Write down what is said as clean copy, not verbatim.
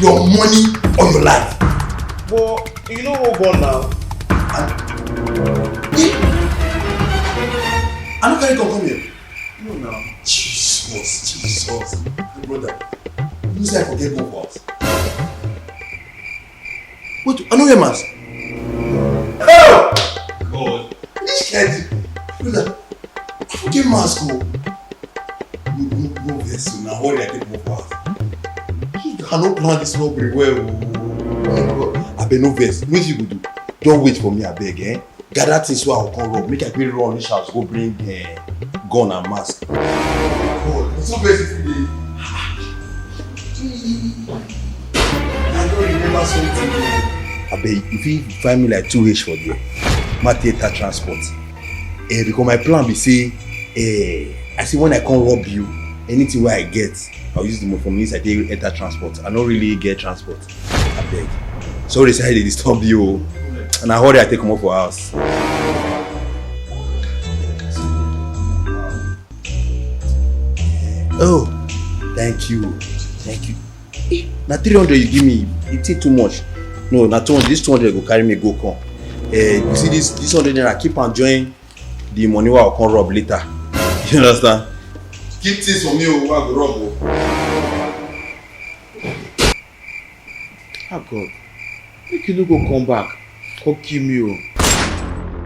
your money or your life. But you know what gone now? I don't carry gun come here. No now. Jesus. Hey, brother. You say I forget gun for us. Wait, I don't hear mass. Oh! God. This kid. Brother, I forget mask. No vessel now. What did I take for us? He cannot plan this robbery well. I beg no vex. What you go do? Don't wait for me, I beg, eh? Gather things so I will come rob. Make I quick run this house, go bring gun and mask. God, it's so basic today. I don't remember something. I beg, if you find me like 2H for there, my theater transport. Because my plan be say, I see when I come rob you, anything where I get, I'll use the money from inside the enter transport. I don't really get transport. I beg. So they say they disturb you. And I hurry I take them up for house. Oh, thank you. Now 300 you give me, it ain't too much. No, not 200. This 200 go carry me go come. You see this 100 naira keep enjoying the money where I'll come rob later. You understand? Keep things for me where I go rob. Oh God, make you no go come back. Come kill me.